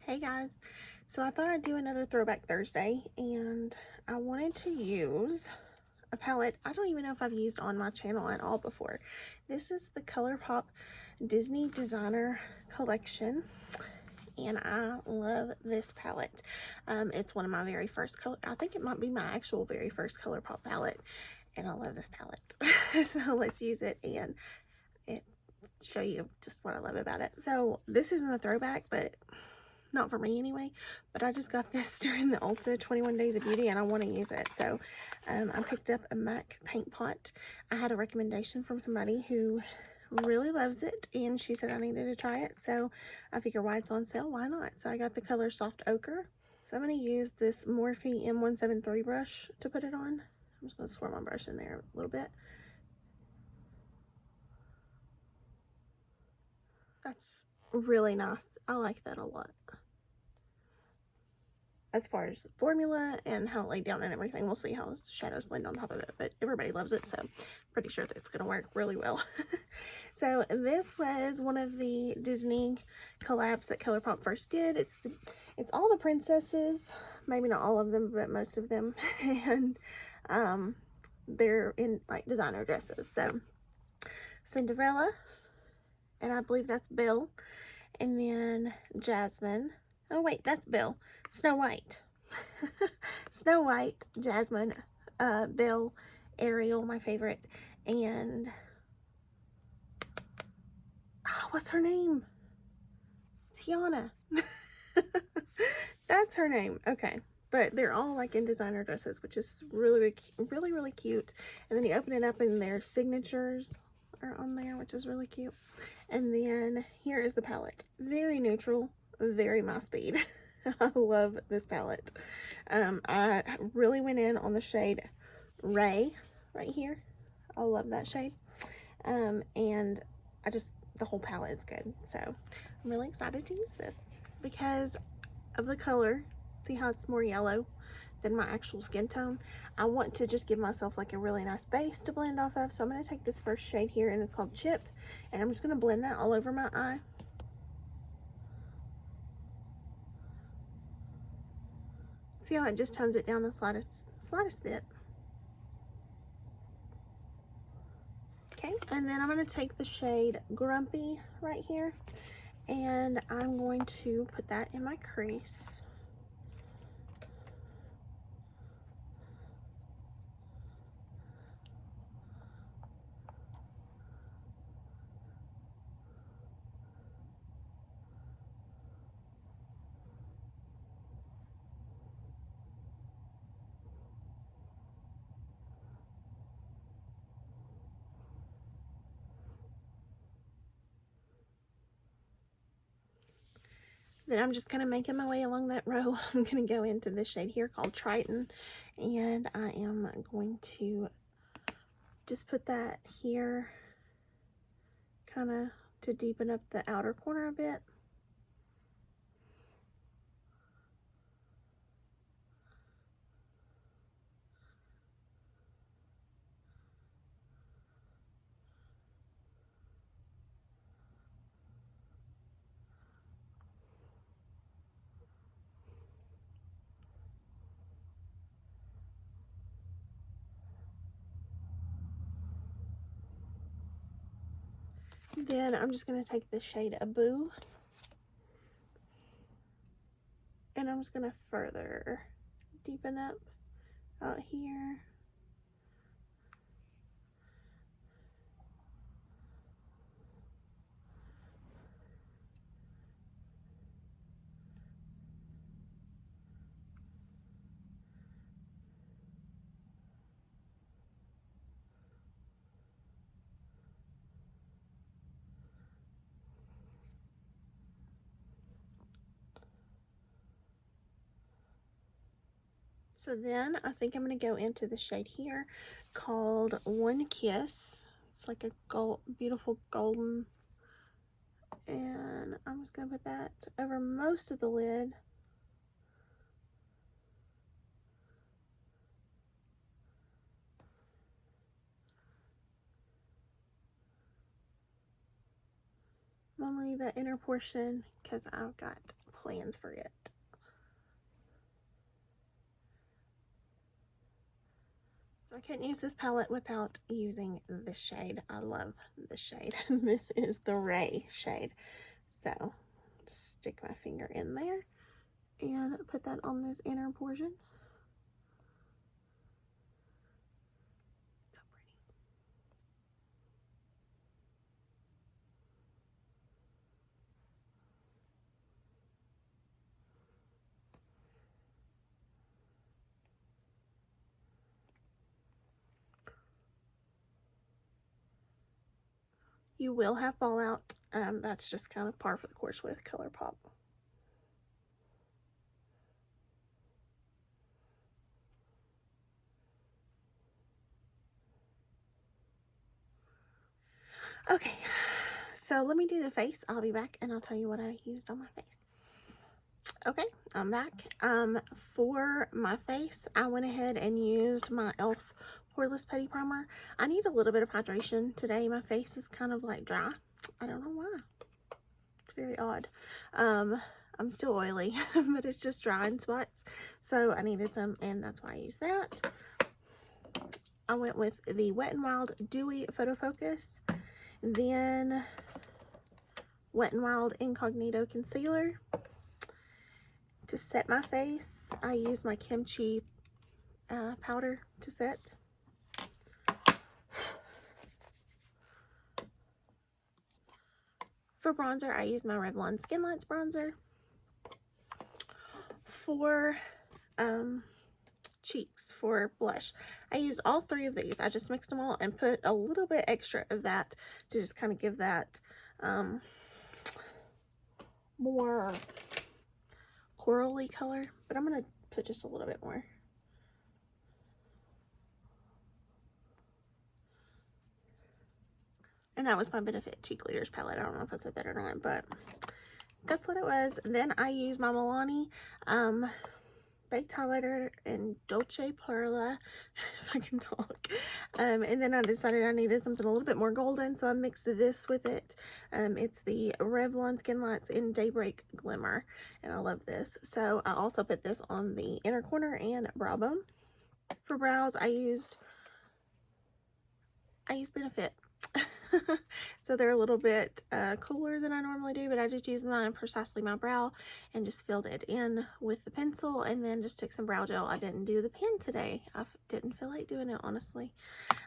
Hey guys, so I thought I'd do another Throwback Thursday, and I wanted to use a palette I don't even know if I've used on my channel at all before. This is the ColourPop Disney Designer Collection, and I love this palette. It's one of my very first color. I think it might be my actual very first ColourPop palette, and I love this palette. So let's use it and show you just what I love about it. So this isn't a throwback, but not for me anyway, but I just got this during the Ulta 21 Days of Beauty and I want to use it. So I picked up a MAC paint pot. I had a recommendation from somebody who really loves it, and she said I needed to try it. So I figure why it's on sale, why not? So I got the color Soft Ochre. So I'm going to use this Morphe M173 brush to put it on. I'm just going to swirl my brush in there a little bit. That's really nice. I like that a lot. As far as the formula and how it laid down and everything, we'll see how the shadows blend on top of it, but everybody loves it, so pretty sure that it's going to work really well. So this was one of the Disney collabs that ColourPop first did. It's all the princesses, maybe not all of them, but most of them, and they're in like designer dresses. So Cinderella, and I believe that's Belle, and then Jasmine. Oh wait, that's Belle. Snow White. Snow White, Jasmine, Belle, Ariel, my favorite, and what's her name? Tiana. That's her name. Okay. But they're all like in designer dresses, which is really, really cute. And then you open it up and their signatures are on there, which is really cute. And then here is the palette. Very neutral, very my speed. I love this palette. I really went in on the shade Ray right here. I love that shade. And the whole palette is good. So I'm really excited to use this because of the color. See how it's more yellow than my actual skin tone? I want to just give myself like a really nice base to blend off of. So I'm going to take this first shade here, and it's called Chip, and I'm just going to blend that all over my eye. See how it just tones it down the slightest bit. Okay, and then I'm going to take the shade Grumpy right here, and I'm going to put that in my crease. Then I'm just kind of making my way along that row. I'm going to go into this shade here called Triton, and I am going to just put that here kind of to deepen up the outer corner a bit. Then I'm just going to take the shade Abu, and I'm just going to further deepen up out here. So then I think I'm going to go into the shade here called One Kiss. It's like a beautiful golden, and I'm just going to put that over most of the lid. Only the inner portion because I've got plans for it. So I couldn't use this palette without using this shade. I love this shade. This is the Ray shade. So just stick my finger in there and put that on this inner portion. So pretty. You will have fallout. That's just kind of par for the course with ColourPop. Okay, so let me do the face. I'll be back and I'll tell you what I used on my face. Okay, I'm back. For my face, I went ahead and used my e.l.f. Poreless Putty Primer. I need a little bit of hydration today. My face is kind of like dry. I don't know why. It's very odd. I'm still oily, but it's just dry in spots. So I needed some, and that's why I used that. I went with the Wet n Wild Dewy Photo Focus. Then Wet n Wild Incognito Concealer. To set my face, I use my kimchi powder to set. For bronzer, I use my Revlon Skin Lights bronzer. For cheeks, for blush, I used all three of these. I just mixed them all and put a little bit extra of that to just kind of give that more corally color, but I'm going to put just a little bit more. And that was my Benefit Cheek Leaders palette. I don't know if I said that or not, but that's what it was. Then I used my Milani Baked Highlighter in Dolce Perla, if I can talk. And then I decided I needed something a little bit more golden, so I mixed this with it. It's the Revlon Skin Lights in Daybreak Glimmer, and I love this. So I also put this on the inner corner and brow bone. For brows, I used Benefit. So they're a little bit cooler than I normally do, but I just used mine precisely my brow and just filled it in with the pencil, and then just took some brow gel. I didn't do the pen today. I didn't feel like doing it, honestly.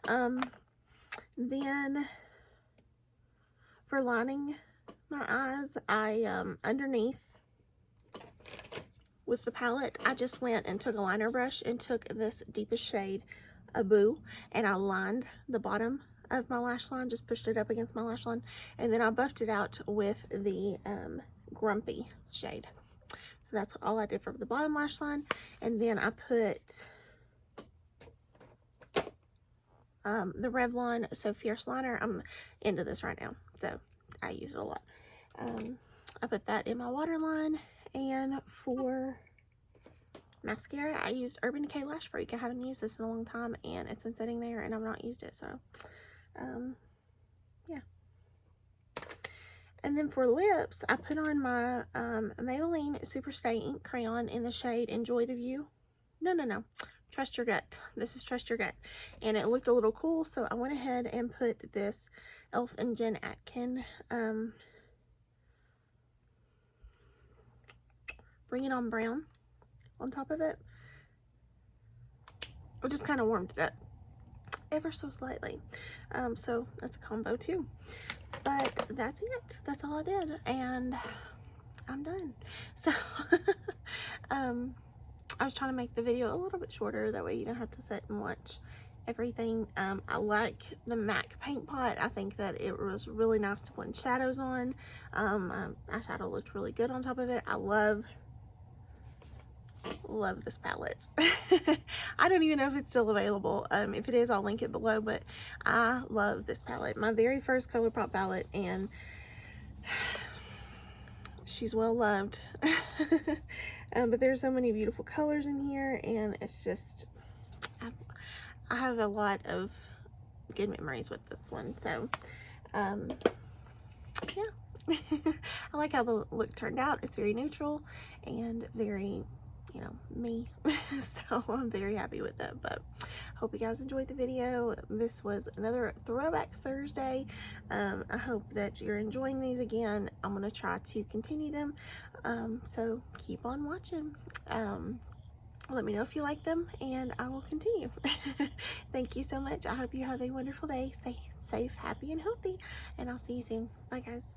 Then for lining my eyes, I underneath with the palette, I just went and took a liner brush and took this deepest shade, Boo, and I lined the bottom of my lash line, just pushed it up against my lash line, and then I buffed it out with the Grumpy shade. So that's all I did for the bottom lash line. And then I put the Revlon So Fierce liner. I'm into this right now, so I use it a lot. I put that in my waterline. And for mascara, I used Urban Decay Lash Freak. I haven't used this in a long time, and it's been sitting there and I've not used it, so yeah. And then for lips, I put on my Maybelline Super Stay Ink Crayon in the shade Enjoy the View. No, Trust Your Gut. This is Trust Your Gut, and it looked a little cool, so I went ahead and put this e.l.f. and Jen Atkin Bring It On Brown on top of it. I just kind of warmed it up ever so slightly. So that's a combo too. But that's it. That's all I did, and I'm done. So I was trying to make the video a little bit shorter, that way you don't have to sit and watch everything. I like the MAC paint pot. I think that it was really nice to blend shadows on. My eyeshadow looked really good on top of it. I love this palette. I don't even know if it's still available. If it is, I'll link it below, but I love this palette. My very first ColourPop palette, and she's well loved. But there's so many beautiful colors in here, and it's just, I have a lot of good memories with this one. So yeah. I like how the look turned out. It's very neutral and very, you know, me. So I'm very happy with it. But hope you guys enjoyed the video. This was another Throwback Thursday. I hope that you're enjoying these again. I'm going to try to continue them. So keep on watching. Let me know if you like them, and I will continue. Thank you so much. I hope you have a wonderful day. Stay safe, happy, and healthy, and I'll see you soon. Bye, guys.